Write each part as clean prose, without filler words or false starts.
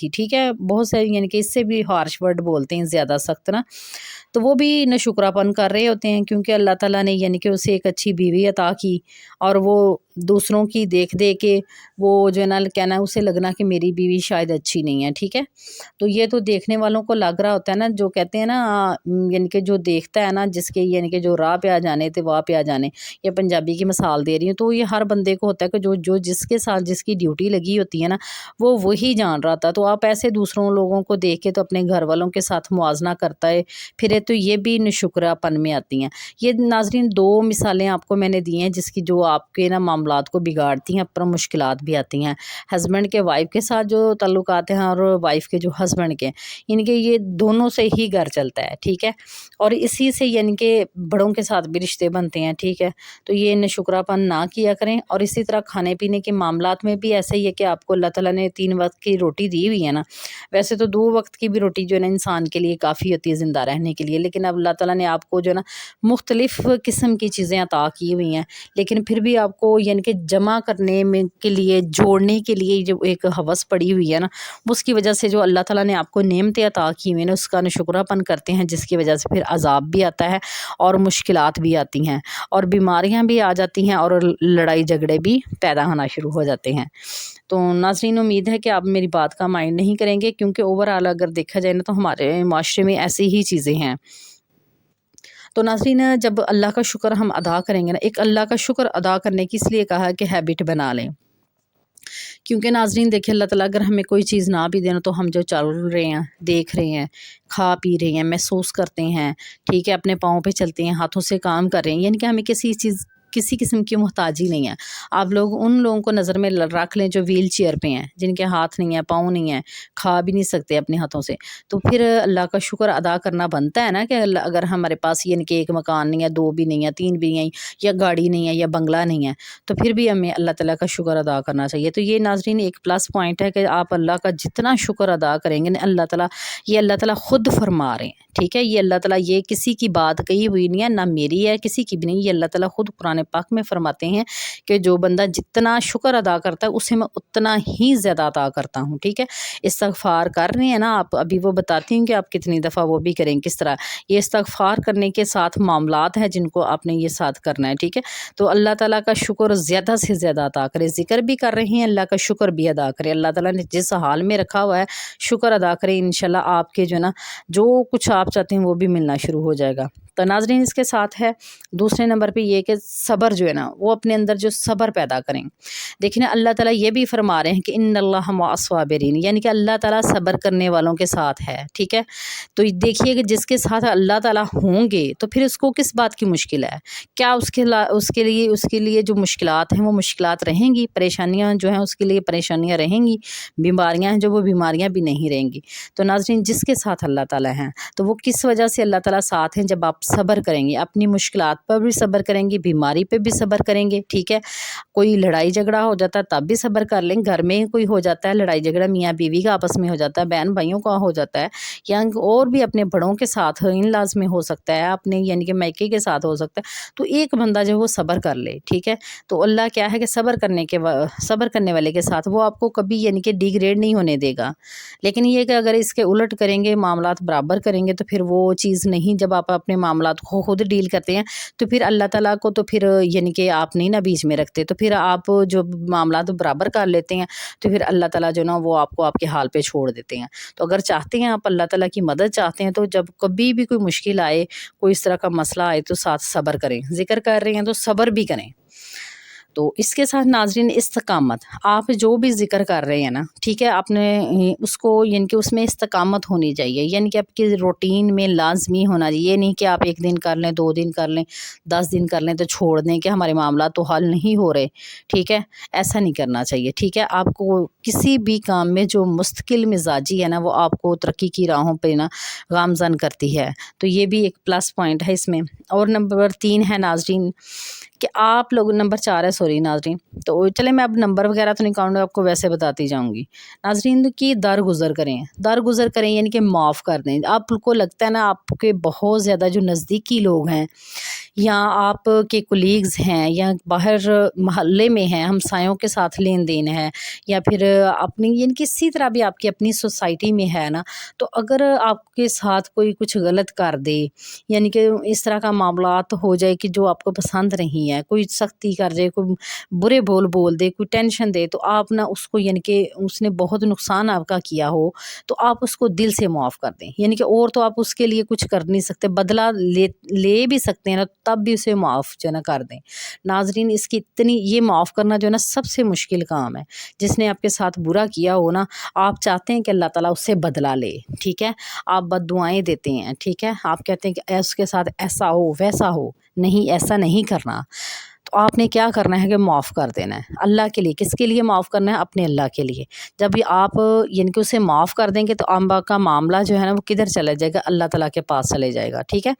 تھی، ٹھیک ہے، بہت سے یعنی کہ اس سے بھی ہارش ورڈ بولتے ہیں زیادہ سخت نا، تو وہ بھی ناشکراپن کر رہے ہوتے ہیں کیونکہ اللہ تعالیٰ نے یعنی کہ اسے ایک اچھی بیوی عطا کی، اور وہ دوسروں کی دیکھ دے کے وہ جو ہے نا کہنا اسے لگنا کہ میری بیوی شاید اچھی نہیں ہے، ٹھیک ہے، تو یہ تو دیکھنے والوں کو لگ رہا ہوتا ہے نا، جو کہتے ہیں نا یعنی کہ جو دیکھتا ہے نا، جس کے یعنی کہ جو راہ پہ آ جانے تھے واہ پہ آ جانے، یہ پنجابی کی مثال دے رہی ہوں، تو یہ ہر بندے کو ہوتا ہے کہ جو جس کے ساتھ جس کی ڈیوٹی لگی ہوتی ہے نا وہ وہی جان رہا تھا، تو آپ ایسے دوسروں لوگوں کو دیکھ کے تو اپنے گھر والوں کے ساتھ موازنہ کرتا ہے پھر تو یہ بھی نشکرہ پن میں آتی ہیں۔ یہ ناظرین 2 مثالیں آپ کو میں نے دی ہیں جس کی جو آپ کے نا معاملات کو بگاڑتی ہیں، پر مشکلات بھی آتی ہیں، ہسبینڈ کے وائف کے ساتھ جو تعلقات ہیں اور وائف کے جو ہسبینڈ کے، یعنی کہ یہ دونوں سے ہی گھر چلتا ہے، ٹھیک ہے، اور اسی سے یعنی کہ بڑوں کے ساتھ بھی رشتے بنتے ہیں، ٹھیک ہے، تو یہ نشکرہ پن نہ کیا کریں، اور اسی طرح کھانے پینے کے معاملات میں بھی ایسا ہی ہے کہ آپ کو اللہ تعالیٰ نے 3 وقت کی روٹی دی ہوئی ہے نا، ویسے تو 2 وقت کی بھی روٹی جو ہے نا انسان کے لیے کافی ہوتی ہے زندہ رہنے کے لیے، لیکن اب اللہ تعالیٰ نے آپ کو جو ہے نا مختلف قسم کی چیزیں عطا کی ہوئی ہیں، لیکن پھر بھی آپ کو یعنی کہ جمع کرنے میں کے لیے جوڑنے کے لیے جو ایک ہوس پڑی ہوئی ہے نا، اس کی وجہ سے جو اللہ تعالیٰ نے آپ کو نعمتیں عطا کی ہوئی ہیں اس کا نشکرہ پن کرتے ہیں، جس کی وجہ سے پھر عذاب بھی آتا ہے اور مشکلات بھی آتی ہیں اور بیماریاں بھی آ جاتی ہیں اور لڑائی جھگڑے بھی پیدا ہونا شروع ہو جاتے ہیں۔ تو ناظرین امید ہے کہ آپ میری بات کا مائنڈ نہیں کریں گے، کیونکہ اوورآل اگر دیکھا جائے نا تو ہمارے معاشرے میں ایسی ہی چیزیں ہیں۔ تو ناظرین جب اللہ کا شکر ہم ادا کریں گے نا، ایک اللہ کا شکر ادا کرنے کی اس لیے کہا ہے کہ ہیبٹ بنا لیں، کیونکہ ناظرین دیکھیں اللہ تعالیٰ اگر ہمیں کوئی چیز نہ بھی دینا تو ہم جو چل رہے ہیں، دیکھ رہے ہیں، کھا پی رہے ہیں، محسوس کرتے ہیں، ٹھیک ہے، اپنے پاؤں پہ چلتے ہیں، ہاتھوں سے کام کر رہے ہیں، یعنی کہ ہمیں کسی قسم کی محتاجی نہیں ہے۔ آپ لوگ ان لوگوں کو نظر میں رکھ لیں جو ویل چیئر پہ ہیں، جن کے ہاتھ نہیں ہیں، پاؤں نہیں ہیں، کھا بھی نہیں سکتے اپنے ہاتھوں سے، تو پھر اللہ کا شکر ادا کرنا بنتا ہے نا کہ اگر ہمارے پاس یعنی کہ 1 مکان نہیں ہے، 2 بھی نہیں ہے، 3 بھی نہیں ہے، یا گاڑی نہیں ہے یا بنگلہ نہیں ہے، تو پھر بھی ہمیں اللہ تعالیٰ کا شکر ادا کرنا چاہیے۔ تو یہ ناظرین ایک پلس پوائنٹ ہے کہ آپ اللہ کا جتنا شکر ادا کریں گے نا، اللہ تعالیٰ خود فرما رہے ہیں، ٹھیک ہے، یہ اللہ تعالیٰ یہ کسی کی بات کہی ہوئی نہیں ہے، نہ میری ہے، کسی کی بھی نہیں، یہ اللہ تعالیٰ خود قرآن پاک میں فرماتے ہیں کہ جو بندہ جتنا شکر ادا کرتا ہے اسے میں اتنا ہی زیادہ عطا کرتا ہوں، ٹھیک ہے۔ استغفار کر رہے ہیں نا آپ، ابھی وہ بتاتی ہوں کہ آپ کتنی دفعہ وہ بھی کریں کس طرح، یہ استغفار کرنے کے ساتھ معاملات ہیں جن کو آپ نے یہ ساتھ کرنا ہے، ٹھیک ہے، تو اللہ تعالیٰ کا شکر زیادہ سے زیادہ ادا کرے، ذکر بھی کر رہے ہیں اللہ کا شکر بھی ادا کرے، اللہ تعالیٰ نے جس حال میں رکھا ہوا ہے شکر ادا کرے، انشاءاللہ آپ کے جو ہے نا جو کچھ آپ چاہتے ہیں وہ بھی ملنا شروع ہو جائے گا۔ تو ناظرین اس کے ساتھ ہے دوسرے نمبر پہ یہ کہ صبر جو ہے نا وہ اپنے اندر جو صبر پیدا کریں، دیکھیں نا اللہ تعالیٰ یہ بھی فرما رہے ہیں کہ ان اللہ مع الصابرین، یعنی کہ اللہ تعالیٰ صبر کرنے والوں کے ساتھ ہے، ٹھیک ہے، تو دیکھیے کہ جس کے ساتھ اللہ تعالیٰ ہوں گے تو پھر اس کو کس بات کی مشکل ہے، کیا اس کے لیے جو مشکلات ہیں وہ مشکلات رہیں گی، پریشانیاں جو ہیں اس کے لیے پریشانیاں رہیں گی، بیماریاں ہیں جو وہ بیماریاں بھی نہیں رہیں گی۔ تو ناظرین جس کے ساتھ اللہ تعالیٰ ہیں تو وہ کس وجہ سے اللہ تعالیٰ ساتھ ہیں، جب آپ صبر کریں گے، اپنی مشکلات پر بھی صبر کریں گے، بیماری پہ بھی صبر کریں گے، ٹھیک ہے، کوئی لڑائی جھگڑا ہو جاتا ہے تب بھی صبر کر لیں، گھر میں کوئی ہو جاتا ہے لڑائی جھگڑا میاں بیوی کا آپس میں ہو جاتا ہے، بہن بھائیوں کا ہو جاتا ہے، یا اور بھی اپنے بڑوں کے ساتھ ان لاز میں ہو سکتا ہے، اپنے یعنی کہ میکے کے ساتھ ہو سکتا ہے، تو ایک بندہ جو وہ صبر کر لے، ٹھیک ہے، تو اللہ کیا ہے کہ صبر کرنے والے کے ساتھ وہ آپ کو کبھی یعنی کہ ڈیگریڈ نہیں ہونے دے گا، لیکن یہ کہ اگر اس کے الٹ کریں گے، معاملات برابر کریں گے تو پھر وہ چیز نہیں، جب آپ اپنے معاملات کو خود ڈیل کرتے ہیں تو پھر اللہ تعالیٰ کو تو پھر یعنی کہ آپ نہیں نا بیچ میں رکھتے، تو پھر آپ جو معاملات برابر کر لیتے ہیں تو پھر اللہ تعالیٰ جو نا وہ آپ کو آپ کے حال پہ چھوڑ دیتے ہیں۔ تو اگر چاہتے ہیں آپ اللہ تعالیٰ کی مدد چاہتے ہیں تو جب کبھی بھی کوئی مشکل آئے، کوئی اس طرح کا مسئلہ آئے تو ساتھ صبر کریں، ذکر کر رہے ہیں تو صبر بھی کریں۔ تو اس کے ساتھ ناظرین استقامت، آپ جو بھی ذکر کر رہے ہیں نا، ٹھیک ہے، آپ نے اس کو یعنی کہ اس میں استقامت ہونی چاہیے، یعنی کہ آپ کی روٹین میں لازمی ہونا چاہیے، یہ نہیں کہ آپ 1 دن کر لیں، 2 دن کر لیں، 10 دن کر لیں تو چھوڑ دیں کہ ہمارے معاملات تو حل نہیں ہو رہے، ٹھیک ہے، ایسا نہیں کرنا چاہیے، ٹھیک ہے، آپ کو کسی بھی کام میں جو مستقل مزاجی ہے نا وہ آپ کو ترقی کی راہوں پہ نا گامزن کرتی ہے، تو یہ بھی ایک پلس پوائنٹ ہے اس میں۔ اور نمبر 3 ہے ناظرین کہ آپ لوگ، نمبر 4 ہے سوری ناظرین، تو چلیں میں اب نمبر وغیرہ تو نہیں کہوں گا، آپ کو ویسے بتاتی جاؤں گی ناظرین، کی درگزر کریں یعنی کہ معاف کر دیں۔ آپ کو لگتا ہے نا آپ کے بہت زیادہ جو نزدیکی لوگ ہیں یا آپ کے کولیگز ہیں یا باہر محلے میں ہیں، ہمسایوں کے ساتھ لین دین ہے، یا پھر اپنی یعنی کسی طرح بھی آپ کی اپنی سوسائٹی میں ہے نا، تو اگر آپ کے ساتھ کوئی کچھ غلط کر دے، یعنی کہ اس طرح کا معاملات ہو جائے کہ جو آپ کو پسند نہیں ہے، کوئی سختی کر دے، کوئی برے بول دے، کوئی ٹینشن دے، تو آپ نا اس کو یعنی کہ اس نے بہت نقصان آپ کا کیا ہو تو آپ اس کو دل سے معاف کر دیں، یعنی کہ اور تو آپ اس کے لیے کچھ کر نہیں سکتے، بدلہ لے بھی سکتے ہیں نا، تب بھی اسے معاف جو ہے نا کر دیں۔ ناظرین، اس کی اتنی یہ معاف کرنا جو ہے نا سب سے مشکل کام ہے۔ جس نے آپ کے ساتھ برا کیا ہو نا، آپ چاہتے ہیں کہ اللہ تعالیٰ اس سے بدلہ لے، ٹھیک ہے، آپ بد دعائیں دیتے ہیں، ٹھیک ہے، آپ کہتے ہیں کہ اس کے ساتھ ایسا ہو ویسا ہو، نہیں ایسا نہیں کرنا، تو آپ نے کیا کرنا ہے کہ معاف کر دینا ہے اللہ کے لیے۔ کس کے لیے معاف کرنا ہے؟ اپنے اللہ کے لیے۔ جب بھی آپ یعنی کہ اسے معاف کر دیں گے تو آپ کا معاملہ جو ہے نا وہ کدھر چلا جائے گا؟ اللہ تعالیٰ کے پاس چلے جائے گا، ٹھیک ہے۔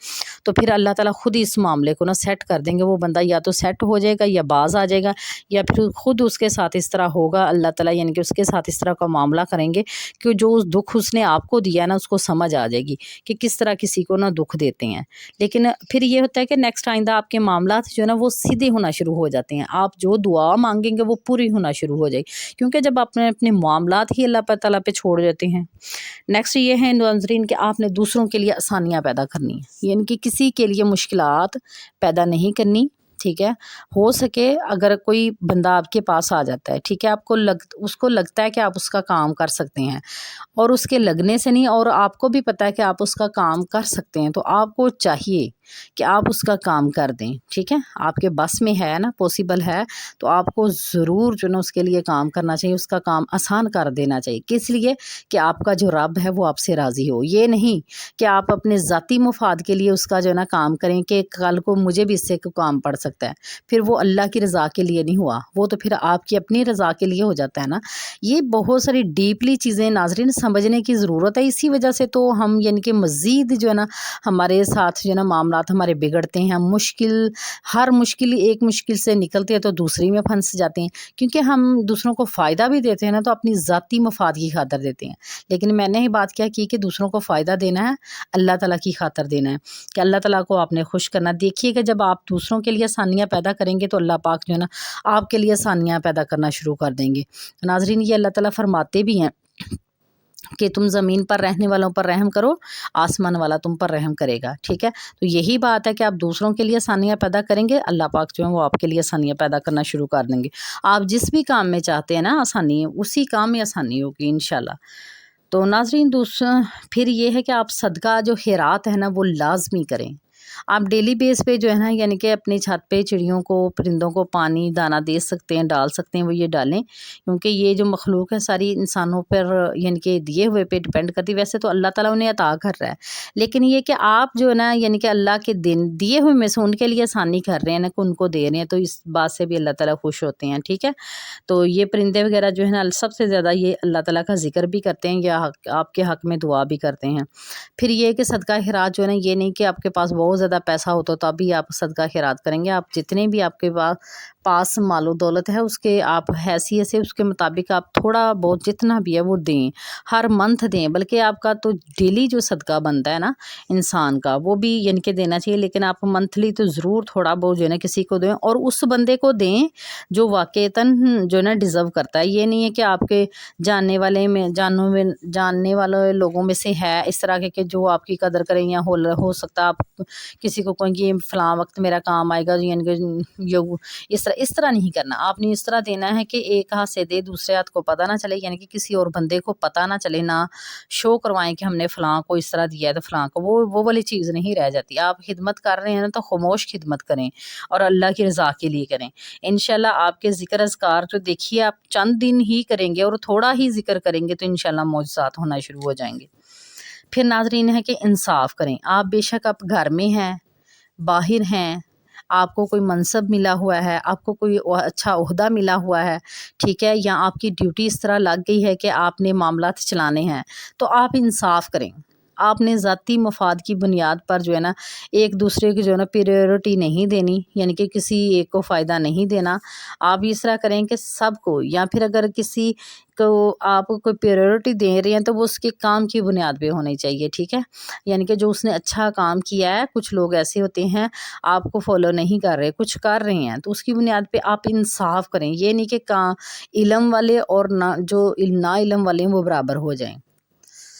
تو پھر اللہ تعالیٰ خود ہی اس معاملے کو نا سیٹ کر دیں گے، وہ بندہ یا تو سیٹ ہو جائے گا یا باز آ جائے گا، یا پھر خود اس کے ساتھ اس طرح ہوگا، اللہ تعالیٰ یعنی کہ اس کے ساتھ اس طرح کا معاملہ کریں گے کہ جو اس دکھ اس نے آپ کو دیا نا اس کو سمجھ آ جائے گی کہ کس طرح کسی کو نا دکھ دیتے ہیں۔ لیکن پھر یہ ہوتا ہے کہ نیکسٹ آئندہ آپ کے معاملات جو ہے نا وہ سیدھے ہونا شروع ہو جاتے ہیں، آپ جو دعا مانگیں گے وہ پوری ہونا شروع ہو جائے گی، کیونکہ جب آپ نے اپنے معاملات ہی اللہ تعالیٰ پہ چھوڑ دیتے ہیں۔ نیکسٹ یہ ہے ناظرین کہ آپ نے دوسروں کے لیے آسانیاں پیدا کرنی ہیں، یعنی کہ کسی کے لیے مشکلات پیدا نہیں کرنی، ٹھیک ہے۔ ہو سکے اگر کوئی بندہ آپ کے پاس آ جاتا ہے، ٹھیک ہے، اس کو لگتا ہے کہ آپ اس کا کام کر سکتے ہیں، اور اس کے لگنے سے نہیں، اور آپ کو بھی پتہ ہے کہ آپ اس کا کام کر سکتے ہیں، تو آپ کو چاہیے کہ آپ اس کا کام کر دیں، ٹھیک ہے۔ آپ کے بس میں ہے نا، پاسبل ہے، تو آپ کو ضرور جو نا اس کے لیے کام کرنا چاہیے، اس کا کام آسان کر دینا چاہیے۔ کس لیے؟ کہ آپ کا جو رب ہے وہ آپ سے راضی ہو۔ یہ نہیں کہ آپ اپنے ذاتی مفاد کے لیے اس کا جو ہے نا کام کریں کہ کل کو مجھے بھی اس سے کام پڑ سکتا ہے، پھر وہ اللہ کی رضا کے لیے نہیں ہوا، وہ تو پھر آپ کی اپنی رضا کے لیے ہو جاتا ہے نا۔ یہ بہت ساری ڈیپلی چیزیں ناظرین سمجھنے کی ضرورت ہے، اسی وجہ سے تو ہم یعنی کہ مزید جو ہے نا ہمارے ساتھ جو ہے نا معاملات ہمارے بگڑتے ہیں، ہر مشکل ایک مشکل سے نکلتے ہیں تو دوسری میں پھنس جاتے ہیں، کیونکہ ہم دوسروں کو فائدہ بھی دیتے ہیں نا تو اپنی ذاتی مفاد کی خاطر دیتے ہیں، لیکن میں نے ہی بات کیا کی کہ دوسروں کو فائدہ دینا ہے اللہ تعالیٰ کی خاطر دینا ہے، کہ اللہ تعالیٰ کو آپ نے خوش کرنا۔ دیکھیے کہ جب آپ دوسروں کے لیے آسانیاں پیدا کریں گے تو اللہ پاک جو ہے نا آپ کے لیے آسانیاں پیدا کرنا شروع کر دیں گے۔ ناظرین، یہ اللہ تعالیٰ فرماتے بھی ہیں کہ تم زمین پر رہنے والوں پر رحم کرو، آسمان والا تم پر رحم کرے گا، ٹھیک ہے۔ تو یہی بات ہے کہ آپ دوسروں کے لیے آسانیاں پیدا کریں گے، اللہ پاک جو ہے وہ آپ کے لیے آسانیاں پیدا کرنا شروع کر دیں گے۔ آپ جس بھی کام میں چاہتے ہیں نا آسانی، اسی کام میں آسانی ہوگی انشاءاللہ۔ تو ناظرین، دوسرا پھر یہ ہے کہ آپ صدقہ جو خیرات ہے نا وہ لازمی کریں۔ آپ ڈیلی بیس پہ جو ہے نا یعنی کہ اپنی چھت پہ چڑیوں کو، پرندوں کو پانی دانہ دے سکتے ہیں، ڈال سکتے ہیں، وہ یہ ڈالیں، کیونکہ یہ جو مخلوق ہے ساری انسانوں پر یعنی کہ دیے ہوئے پہ ڈپینڈ کرتی۔ ویسے تو اللہ تعالیٰ انہیں عطا کر رہا ہے، لیکن یہ کہ آپ جو ہے نا یعنی کہ اللہ کے دن دیے ہوئے میں سے ان کے لیے آسانی کر رہے ہیں نا کہ ان کو دے رہے ہیں، تو اس بات سے بھی اللہ تعالیٰ خوش ہوتے ہیں، ٹھیک ہے۔ تو یہ پرندے وغیرہ جو ہے نا سب سے زیادہ یہ اللہ تعالیٰ کا ذکر بھی کرتے ہیں یا آپ کے حق میں دعا بھی کرتے ہیں۔ پھر یہ کہ صدقہ خیرات جو ہے نا یہ نہیں کہ آپ کے پاس بہت زیادہ پیسہ ہو تو تبھی آپ صدقہ خیرات کریں گے، آپ جتنے بھی آپ کے پاس مال و دولت ہے اس کے آپ حیثیت سے اس کے مطابق آپ تھوڑا بہت جتنا بھی ہے وہ دیں، ہر منتھ دیں، بلکہ آپ کا تو ڈیلی جو صدقہ بنتا ہے نا انسان کا وہ بھی یعنی کہ دینا چاہیے، لیکن آپ منتھلی تو ضرور تھوڑا بہت جو ہے نا کسی کو دیں، اور اس بندے کو دیں جو واقعتاً جو ہے نا ڈیزرو کرتا ہے۔ یہ نہیں ہے کہ آپ کے جاننے والے لوگوں میں سے ہے اس طرح کے کہ جو آپ کی قدر کریں، یا ہو سکتا ہے آپ کسی کو کوئی کہ فلاں وقت میرا کام آئے گا، یعنی کہ اس طرح نہیں کرنا۔ آپ نے اس طرح دینا ہے کہ ایک ہاتھ سے دے دوسرے ہاتھ کو پتہ نہ چلے، یعنی کہ کسی اور بندے کو پتہ نہ چلے، نہ شو کروائیں کہ ہم نے فلاں کو اس طرح دیا ہے تو فلاں کو، وہ والی چیز نہیں رہ جاتی۔ آپ خدمت کر رہے ہیں نا تو خاموش خدمت کریں اور اللہ کی رضا کے لیے کریں۔ انشاءاللہ آپ کے ذکر اذکار جو دیکھیے آپ چند دن ہی کریں گے اور تھوڑا ہی ذکر کریں گے تو انشاءاللہ معجزات ہونا شروع ہو جائیں گے۔ پھر ناظرین ہے کہ انصاف کریں۔ آپ بے شک آپ گھر میں ہیں، باہر ہیں، آپ کو کوئی منصب ملا ہوا ہے، آپ کو کوئی اچھا عہدہ ملا ہوا ہے، ٹھیک ہے، یا آپ کی ڈیوٹی اس طرح لگ گئی ہے کہ آپ نے معاملات چلانے ہیں، تو آپ انصاف کریں۔ آپ نے ذاتی مفاد کی بنیاد پر جو ہے نا ایک دوسرے کی جو ہے نا پریورٹی نہیں دینی، یعنی کہ کسی ایک کو فائدہ نہیں دینا۔ آپ اس طرح کریں کہ سب کو، یا پھر اگر کسی کو آپ کوئی پریورٹی دے رہے ہیں تو وہ اس کے کام کی بنیاد پہ ہونی چاہیے، ٹھیک ہے، یعنی کہ جو اس نے اچھا کام کیا ہے، کچھ لوگ ایسے ہوتے ہیں آپ کو فالو نہیں کر رہے، کچھ کر رہے ہیں، تو اس کی بنیاد پہ آپ انصاف کریں، یہ نہیں کہ علم والے اور جو نا علم والے ہیں وہ برابر ہو جائیں۔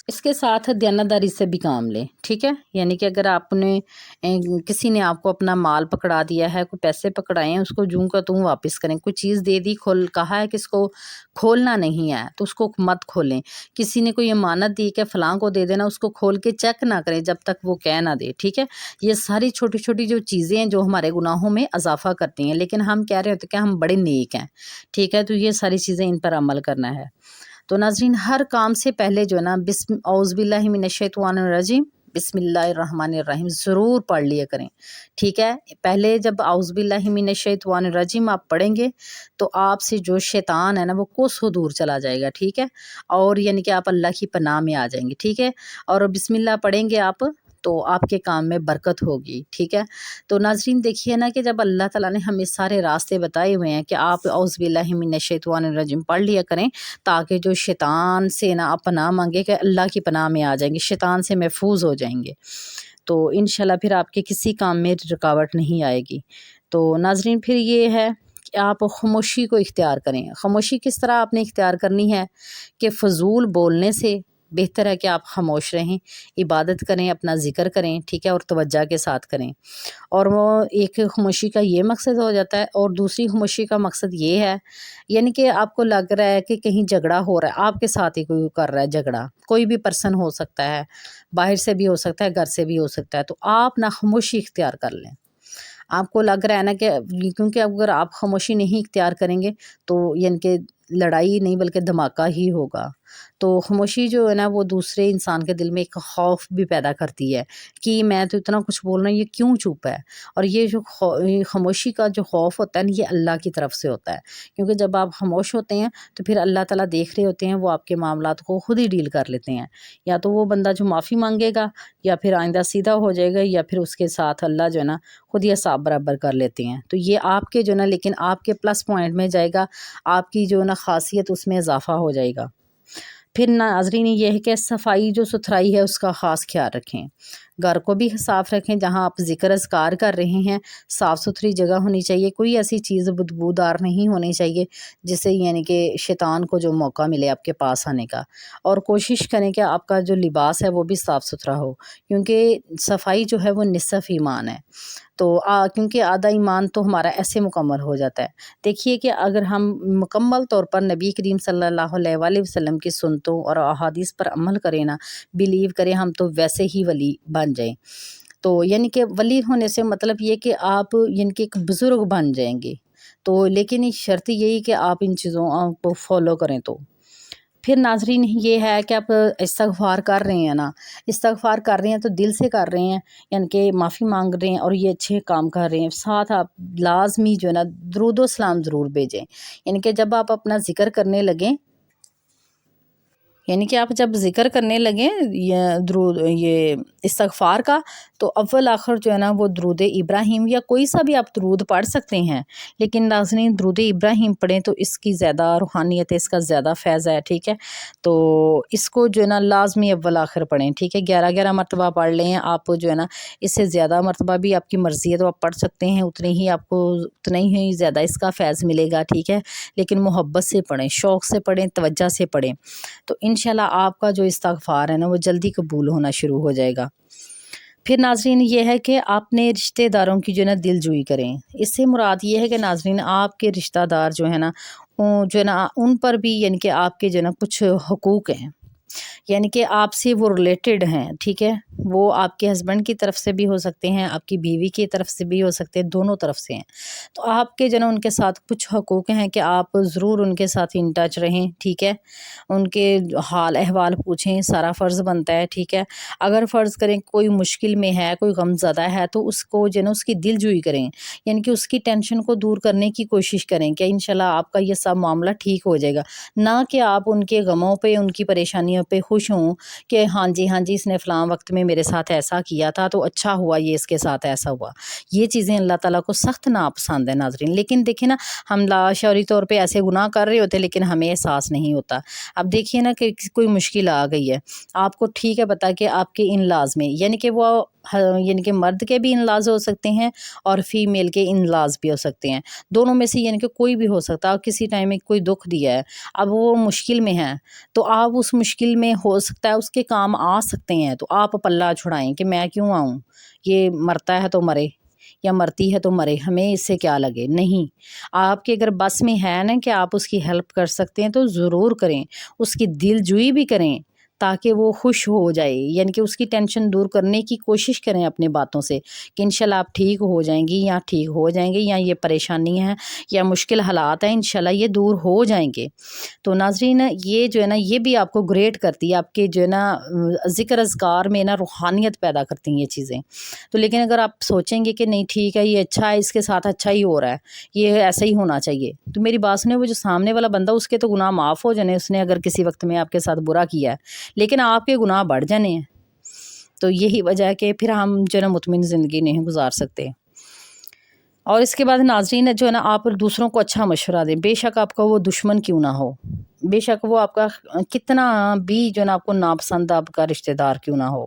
اس کے ساتھ دیانتداری سے بھی کام لیں، ٹھیک ہے، یعنی کہ اگر آپ نے کسی نے آپ کو اپنا مال پکڑا دیا ہے، کوئی پیسے پکڑائے ہیں، اس کو جوں کا توں واپس کریں۔ کوئی چیز دے دی، کہا ہے کہ اس کو کھولنا نہیں ہے تو اس کو مت کھولیں۔ کسی نے کوئی امانت دی کہ فلاں کو دے دینا، اس کو کھول کے چیک نہ کریں جب تک وہ کہہ نہ دے، ٹھیک ہے۔ یہ ساری چھوٹی چھوٹی جو چیزیں ہیں جو ہمارے گناہوں میں اضافہ کرتی ہیں، لیکن ہم کہہ رہے ہوتے ہیں کہ ہم بڑے نیک ہیں، ٹھیک ہے، تو یہ ساری چیزیں ان پر عمل کرنا ہے۔ تو ناظرین، ہر کام سے پہلے جو ہے نا اعوذ باللہ من الشیطان الرجیم بسم اللہ الرحمن الرحیم ضرور پڑھ لیا کریں، ٹھیک ہے۔ پہلے جب اعوذ باللہ من الشیطان الرجیم آپ پڑھیں گے تو آپ سے جو شیطان ہے نا وہ کوسوں دور چلا جائے گا، ٹھیک ہے، اور یعنی کہ آپ اللہ کی پناہ میں آ جائیں گے، ٹھیک ہے، اور بسم اللہ پڑھیں گے آپ تو آپ کے کام میں برکت ہوگی، ٹھیک ہے۔ تو ناظرین دیکھیے نا کہ جب اللہ تعالیٰ نے ہمیں سارے راستے بتائے ہوئے ہیں کہ آپ اعوذ باللہ من الشیطان الرجیم پڑھ لیا کریں تاکہ جو شیطان سے نا آپ پناہ مانگے کہ اللہ کی پناہ میں آ جائیں گے، شیطان سے محفوظ ہو جائیں گے، تو انشاءاللہ پھر آپ کے کسی کام میں رکاوٹ نہیں آئے گی۔ تو ناظرین پھر یہ ہے کہ آپ خاموشی کو اختیار کریں۔ خاموشی کس طرح آپ نے اختیار کرنی ہے کہ فضول بولنے سے بہتر ہے کہ آپ خاموش رہیں، عبادت کریں، اپنا ذکر کریں، ٹھیک ہے، اور توجہ کے ساتھ کریں۔ اور وہ ایک خاموشی کا یہ مقصد ہو جاتا ہے، اور دوسری خاموشی کا مقصد یہ ہے، یعنی کہ آپ کو لگ رہا ہے کہ کہیں جھگڑا ہو رہا ہے، آپ کے ساتھ ہی کوئی کر رہا ہے جھگڑا، کوئی بھی پرسن ہو سکتا ہے، باہر سے بھی ہو سکتا ہے، گھر سے بھی ہو سکتا ہے، تو آپ نا خاموشی اختیار کر لیں۔ آپ کو لگ رہا ہے نا کہ کیونکہ اگر آپ خاموشی نہیں اختیار کریں گے تو یعنی کہ لڑائی نہیں بلکہ دھماکہ ہی ہوگا۔ تو خاموشی جو ہے نا وہ دوسرے انسان کے دل میں ایک خوف بھی پیدا کرتی ہے کہ میں تو اتنا کچھ بول رہا ہوں، یہ کیوں چپ ہے، اور یہ جو خاموشی کا جو خوف ہوتا ہے نا یہ اللہ کی طرف سے ہوتا ہے، کیونکہ جب آپ خاموش ہوتے ہیں تو پھر اللہ تعالیٰ دیکھ رہے ہوتے ہیں، وہ آپ کے معاملات کو خود ہی ڈیل کر لیتے ہیں، یا تو وہ بندہ جو معافی مانگے گا یا پھر آئندہ سیدھا ہو جائے گا، یا پھر اس کے ساتھ اللہ جو ہے نا خود ہی حساب برابر کر لیتے ہیں۔ تو یہ آپ کے جو ہے نا لیکن آپ کے پلس پوائنٹ میں جائے گا، آپ کی جو ہے نا خاصیت اس میں اضافہ ہو جائے گا۔ پھر ناظرین یہ ہے کہ صفائی جو ستھرائی ہے اس کا خاص خیال رکھیں، گھر کو بھی صاف رکھیں، جہاں آپ ذکر اذکار کر رہے ہیں صاف ستھری جگہ ہونی چاہیے، کوئی ایسی چیز بدبودار نہیں ہونی چاہیے جس سے یعنی کہ شیطان کو جو موقع ملے آپ کے پاس آنے کا، اور کوشش کریں کہ آپ کا جو لباس ہے وہ بھی صاف ستھرا ہو، کیونکہ صفائی جو ہے وہ نصف ایمان ہے، تو کیونکہ آدھا ایمان تو ہمارا ایسے مکمل ہو جاتا ہے۔ دیکھیے کہ اگر ہم مکمل طور پر نبی کریم صلی اللہ علیہ وآلہ وسلم کی سنتوں اور احادیث پر عمل کریں نا، بلیو کریں، ہم تو ویسے ہی ولی بن جائیں۔ تو یعنی کہ ولی ہونے سے مطلب یہ کہ آپ یعنی کہ ایک بزرگ بن جائیں گے، تو لیکن شرط یہی کہ آپ ان چیزوں کو فالو کریں۔ تو پھر ناظرین یہ ہے کہ آپ استغفار کر رہے ہیں نا، استغفار کر رہے ہیں تو دل سے کر رہے ہیں، یعنی کہ معافی مانگ رہے ہیں اور یہ اچھے کام کر رہے ہیں، ساتھ آپ لازمی جو ہے نا درود و سلام ضرور بھیجیں، یعنی کہ جب آپ اپنا ذکر کرنے لگیں، یعنی کہ آپ جب ذکر کرنے لگیں یہ استغفار کا، تو اول آخر جو ہے نا وہ درود ابراہیم یا کوئی سا بھی آپ درود پڑھ سکتے ہیں، لیکن ناظرین درود ابراہیم پڑھیں تو اس کی زیادہ روحانیت ہے، اس کا زیادہ فیض ہے، ٹھیک ہے، تو اس کو جو ہے نا لازمی اول آخر پڑھیں، ٹھیک ہے، 11 مرتبہ پڑھ لیں آپ، جو ہے نا اس سے زیادہ مرتبہ بھی آپ کی مرضی ہے تو آپ پڑھ سکتے ہیں، اتنا ہی زیادہ اس کا فیض ملے گا، ٹھیک ہے، لیکن محبت سے پڑھیں، شوق سے پڑھیں، توجہ سے پڑھیں، تو انشاءاللہ آپ کا جو استغفار ہے نا وہ جلدی قبول ہونا شروع ہو جائے گا۔ پھر ناظرین یہ ہے کہ آپ نے رشتہ داروں کی جو ہے نا دل جوئی کریں، اس سے مراد یہ ہے کہ ناظرین آپ کے رشتہ دار جو ہے نا ان پر بھی یعنی کہ آپ کے جو ہے نا کچھ حقوق ہیں، یعنی کہ آپ سے وہ ریلیٹڈ ہیں، ٹھیک ہے، وہ آپ کے ہسبینڈ کی طرف سے بھی ہو سکتے ہیں، آپ کی بیوی کی طرف سے بھی ہو سکتے ہیں، دونوں طرف سے ہیں، تو آپ کے جو ہے نا ان کے ساتھ کچھ حقوق ہیں کہ آپ ضرور ان کے ساتھ ان ٹچ رہیں، ٹھیک ہے، ان کے حال احوال پوچھیں، سارا فرض بنتا ہے، ٹھیک ہے، اگر فرض کریں کوئی مشکل میں ہے، کوئی غم زدہ ہے تو اس کو جو ہے نا اس کی دل جوئی کریں، یعنی کہ اس کی ٹینشن کو دور کرنے کی کوشش کریں کہ انشاءاللہ آپ کا یہ سب معاملہ ٹھیک ہو جائے گا، نہ کہ آپ ان کے غموں پہ، ان کی پریشانیوں پہ خوش ہوں کہ ہاں جی اس نے فلاں وقت میں میرے ساتھ ایسا کیا تھا تو اچھا ہوا، یہ اس کے ساتھ ایسا ہوا، یہ چیزیں اللہ تعالیٰ کو سخت ناپسند ہے ناظرین۔ لیکن دیکھیں نا، ہم لاشعوری طور پہ ایسے گناہ کر رہے ہوتے لیکن ہمیں احساس نہیں ہوتا۔ اب دیکھیے نا کہ کوئی مشکل آ گئی ہے آپ کو، ٹھیک ہے پتا کہ آپ کے ان لاز میں، یعنی کہ وہ یعنی کہ مرد کے بھی ان لاز ہو سکتے ہیں اور فیمیل کے ان لاز بھی ہو سکتے ہیں، دونوں میں سے یعنی کہ کوئی بھی ہو سکتا ہے۔ کسی ٹائم میں کوئی دکھ دیا ہے، اب وہ مشکل میں ہے تو آپ اس مشکل میں ہو سکتا ہے اس کے کام آ سکتے ہیں، تو آپ پلہ چھڑائیں کہ میں کیوں آؤں، یہ مرتا ہے تو مرے یا مرتی ہے تو مرے، ہمیں اس سے کیا لگے۔ نہیں، آپ کے اگر بس میں ہے نا کہ آپ اس کی ہیلپ کر سکتے ہیں تو ضرور کریں، اس کی دل جوئی بھی کریں تاکہ وہ خوش ہو جائے، یعنی کہ اس کی ٹینشن دور کرنے کی کوشش کریں اپنے باتوں سے کہ انشاءاللہ آپ ٹھیک ہو جائیں گی یا ٹھیک ہو جائیں گے، یا یہ پریشانی ہے یا مشکل حالات ہیں انشاءاللہ یہ دور ہو جائیں گے۔ تو ناظرین یہ جو ہے نا یہ بھی آپ کو گریٹ کرتی ہے، آپ کے جو ہے نا ذکر اذکار میں نا روحانیت پیدا کرتی ہیں یہ چیزیں۔ تو لیکن اگر آپ سوچیں گے کہ نہیں ٹھیک ہے یہ اچھا ہے، اس کے ساتھ اچھا ہی ہو رہا ہے، یہ ایسا ہی ہونا چاہیے، تو میری بات سنیں، وہ جو سامنے والا بندہ اس کے تو گناہ معاف ہو جانے، اس نے اگر کسی وقت میں آپ کے ساتھ برا کیا ہے، لیکن آپ کے گناہ بڑھ جانے ہیں۔ تو یہی وجہ ہے کہ پھر ہم جو ہے نا مطمئن زندگی نہیں گزار سکتے۔ اور اس کے بعد ناظرین جو ہے نا آپ دوسروں کو اچھا مشورہ دیں، بے شک آپ کا وہ دشمن کیوں نہ ہو، بے شک وہ آپ کا کتنا بھی جو ہے نا آپ کو ناپسند آپ کا رشتہ دار کیوں نہ ہو،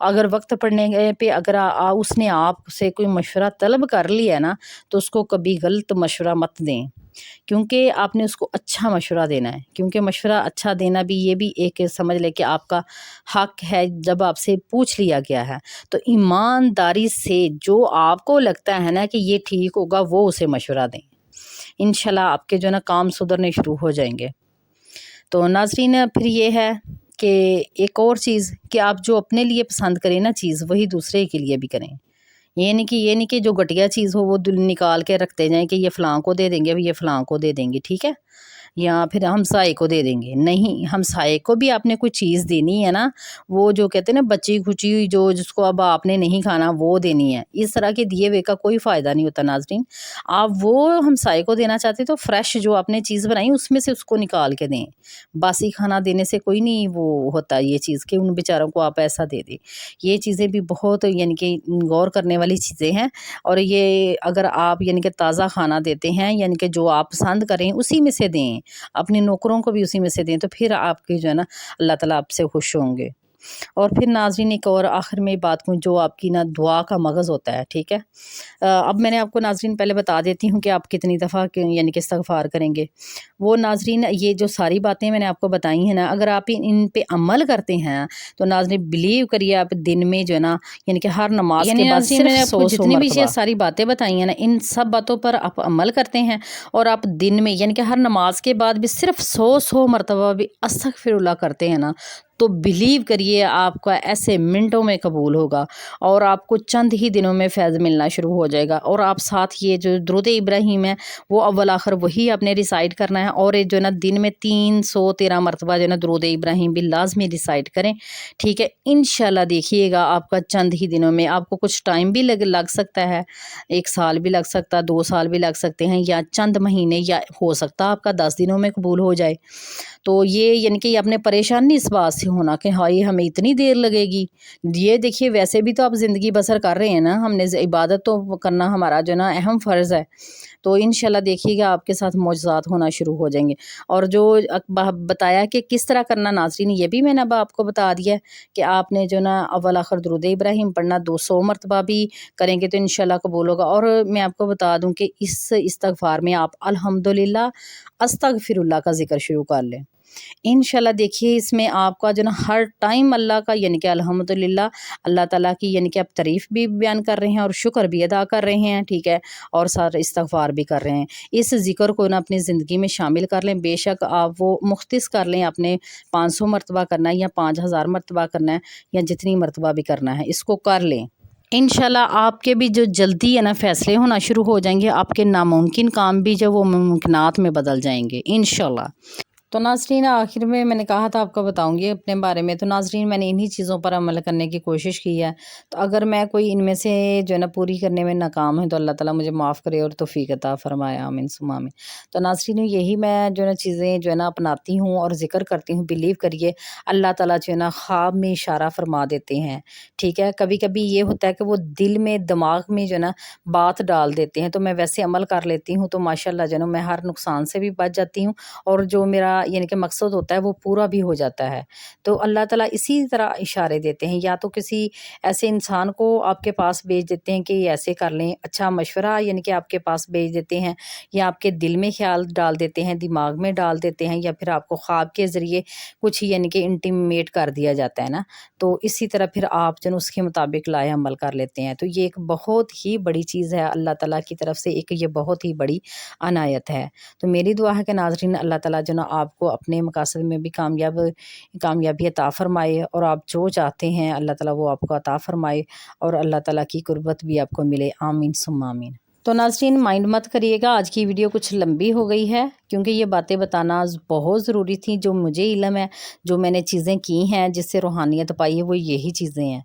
اگر وقت پڑنے پہ اگر اس نے آپ سے کوئی مشورہ طلب کر لیا ہے نا تو اس کو کبھی غلط مشورہ مت دیں، کیونکہ آپ نے اس کو اچھا مشورہ دینا ہے، کیونکہ مشورہ اچھا دینا بھی یہ بھی ایک سمجھ لے کہ آپ کا حق ہے۔ جب آپ سے پوچھ لیا گیا ہے تو ایمانداری سے جو آپ کو لگتا ہے نا کہ یہ ٹھیک ہوگا وہ اسے مشورہ دیں، انشاءاللہ آپ کے جو ہے نا کام سدھرنے شروع ہو جائیں گے۔ تو ناظرین پھر یہ ہے کہ ایک اور چیز کہ آپ جو اپنے لیے پسند کریں نا چیز وہی دوسرے کے لیے بھی کریں، یہ نہیں کہ جو گھٹیا چیز ہو وہ دل نکال کے رکھتے جائیں کہ یہ فلاں کو دے دیں گے، یہ فلاں کو دے دیں گے، ٹھیک ہے، یا پھر ہمسائے کو دے دیں گے۔ نہیں، ہمسائے کو بھی آپ نے کوئی چیز دینی ہے نا، وہ جو کہتے ہیں نا بچی کھچی ہوئی جو جس کو اب آپ نے نہیں کھانا وہ دینی ہے، اس طرح کے دیے ہوئے کا کوئی فائدہ نہیں ہوتا ناظرین۔ آپ وہ ہمسائے کو دینا چاہتے تو فریش جو آپ نے چیز بنائی اس میں سے اس کو نکال کے دیں، باسی کھانا دینے سے کوئی نہیں وہ ہوتا یہ چیز کہ ان بیچاروں کو آپ ایسا دے دیں۔ یہ چیزیں بھی بہت یعنی کہ غور کرنے والی چیزیں ہیں، اور یہ اگر آپ یعنی کہ تازہ کھانا دیتے ہیں یعنی کہ جو آپ پسند کریں اسی میں سے دیں، اپنے نوکروں کو بھی اسی میں سے دیں، تو پھر آپ کی جو ہے نا اللہ تعالیٰ آپ سے خوش ہوں گے۔ اور پھر ناظرین ایک اور آخر میں بات کہوں، جو آپ کی نا دعا کا مغز ہوتا ہے، ٹھیک ہے، اب میں نے آپ کو ناظرین پہلے بتا دیتی ہوں کہ آپ کتنی دفعہ یعنی کہ استغفار کریں گے۔ وہ ناظرین یہ جو ساری باتیں میں نے آپ کو بتائی ہیں نا، اگر آپ ان پہ عمل کرتے ہیں تو ناظرین بلیو کریے آپ دن میں جو ہے نا یعنی کہ ہر نماز کے بعد صرف 100 جتنی بھی یہ ساری باتیں بتائی ہیں نا ان سب باتوں پر آپ عمل کرتے ہیں، اور آپ دن میں یعنی کہ ہر نماز کے بعد بھی صرف 100 مرتبہ بھی استغفر اللہ کرتے ہیں نا، تو بلیو کریے آپ کا ایسے منٹوں میں قبول ہوگا، اور آپ کو چند ہی دنوں میں فیض ملنا شروع ہو جائے گا۔ اور آپ ساتھ یہ جو درود ابراہیم ہے وہ اول آخر وہی آپ نے ریسائٹ کرنا ہے، اور جو ہے نا دن میں 313 مرتبہ جو ہے نا درود ابراہیم بھی لازمی ریسائٹ کریں، ٹھیک ہے۔ انشاءاللہ دیکھیے گا آپ کا چند ہی دنوں میں، آپ کو کچھ ٹائم بھی لگ سکتا ہے، 1 سال بھی لگ سکتا ہے، 2 سال بھی لگ سکتے ہیں، یا چند مہینے، یا ہو سکتا ہے آپ کا 10 دنوں میں قبول ہو جائے۔ تو یہ یعنی کہ اپنے پریشان نہیں اس بات سے ہونا کہ ہائی ہمیں اتنی دیر لگے گی، یہ دیکھیے ویسے بھی تو آپ زندگی بسر کر رہے ہیں نا، ہم نے عبادت تو کرنا ہمارا جو نا اہم فرض ہے، تو انشاءاللہ دیکھیے گا آپ کے ساتھ معجزات ہونا شروع ہو جائیں گے۔ اور جو بتایا کہ کس طرح کرنا ناظرین، یہ بھی میں نے اب آپ کو بتا دیا کہ آپ نے جو نا اول آخر درود ابراہیم پڑھنا، 200 مرتبہ بھی کریں گے تو انشاءاللہ قبول ہوگا۔ اور میں آپ کو بتا دوں کہ اس استغفار میں آپ الحمدللہ استغفر اللہ کا ذکر شروع کر لیں، انشاءاللہ دیکھیے اس میں آپ کا جو نا ہر ٹائم اللہ کا یعنی کہ الحمدللہ اللہ تعالیٰ کی یعنی کہ آپ تعریف بھی بیان کر رہے ہیں اور شکر بھی ادا کر رہے ہیں، ٹھیک ہے، اور سارے استغفار بھی کر رہے ہیں۔ اس ذکر کو نا اپنی زندگی میں شامل کر لیں، بے شک آپ وہ مختص کر لیں، آپ نے 500 مرتبہ کرنا ہے یا 5000 مرتبہ کرنا ہے یا جتنی مرتبہ بھی کرنا ہے، اس کو کر لیں۔ انشاءاللہ آپ کے بھی جو جلدی ہے نا فیصلے ہونا شروع ہو جائیں گے، آپ کے ناممکن کام بھی جو وہ ممکنات میں بدل جائیں گے انشاءاللہ۔ تو ناظرین آخر میں نے کہا تھا آپ کو بتاؤں گی اپنے بارے میں، تو ناظرین میں نے انہی چیزوں پر عمل کرنے کی کوشش کی ہے، تو اگر میں کوئی ان میں سے جو ہے نا پوری کرنے میں ناکام ہوں تو اللہ تعالیٰ مجھے معاف کرے اور توفیق عطا فرمائے، آمین ثم آمین۔ تو ناظرین یہی میں جو ہے نا چیزیں جو ہے نا اپناتی ہوں اور ذکر کرتی ہوں، بلیو کریے اللہ تعالیٰ جو ہے نا خواب میں اشارہ فرما دیتے ہیں، ٹھیک ہے۔ کبھی کبھی یہ ہوتا ہے کہ وہ دل میں دماغ میں جو ہے نا بات ڈال دیتے ہیں، تو میں ویسے عمل کر لیتی ہوں، تو ماشاءاللہ جو ہے نا میں ہر نقصان سے بھی بچ جاتی ہوں اور جو میرا یعنی کہ مقصد ہوتا ہے وہ پورا بھی ہو جاتا ہے۔ تو اللہ تعالیٰ اسی طرح اشارے دیتے ہیں، یا تو کسی ایسے انسان کو آپ کے پاس بھیج دیتے ہیں کہ یہ ایسے کر لیں، اچھا مشورہ یعنی کہ آپ کے پاس بھیج دیتے ہیں، یا آپ کے دل میں خیال ڈال دیتے ہیں، دماغ میں ڈال دیتے ہیں، یا پھر آپ کو خواب کے ذریعے کچھ یعنی کہ انٹیمیٹ کر دیا جاتا ہے نا، تو اسی طرح پھر آپ جو ہے اس کے مطابق لائے عمل کر لیتے ہیں۔ تو یہ ایک بہت ہی بڑی چیز ہے اللہ تعالیٰ کی طرف سے، ایک یہ بہت ہی بڑی عنایت ہے۔ تو میری دعا ہے کہ ناظرین اللہ تعالیٰ جو نا آپ کو اپنے مقاصد میں بھی کامیابی عطا فرمائے، اور آپ جو چاہتے ہیں اللہ تعالیٰ وہ آپ کو عطا فرمائے، اور اللہ تعالیٰ کی قربت بھی آپ کو ملے، آمین ثم آمین۔ تو ناظرین مائنڈ مت کریے گا، آج کی ویڈیو کچھ لمبی ہو گئی ہے، کیونکہ یہ باتیں بتانا بہت ضروری تھیں، جو مجھے علم ہے، جو میں نے چیزیں کی ہیں جس سے روحانیت پائی ہے وہ یہی چیزیں ہیں۔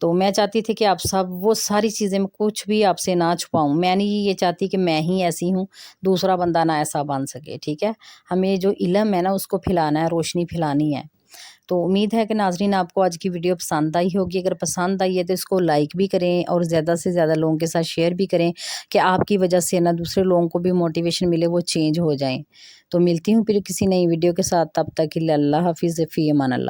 تو میں چاہتی تھی کہ آپ سب وہ ساری چیزیں میں کچھ بھی آپ سے نہ چھپاؤں، میں نہیں یہ چاہتی کہ میں ہی ایسی ہوں دوسرا بندہ نہ ایسا بن سکے، ٹھیک ہے۔ ہمیں جو علم ہے نا اس کو پھیلانا ہے، روشنی پھیلانی ہے۔ تو امید ہے کہ ناظرین آپ کو آج کی ویڈیو پسند آئی ہوگی، اگر پسند آئی ہے تو اس کو لائک بھی کریں اور زیادہ سے زیادہ لوگوں کے ساتھ شیئر بھی کریں، کہ آپ کی وجہ سے نا دوسرے لوگوں کو بھی موٹیویشن ملے، وہ چینج ہو جائیں۔ تو ملتی ہوں پھر کسی نئی ویڈیو کے ساتھ، تب تک کے لیے اللہ حافظ، فی امان اللہ۔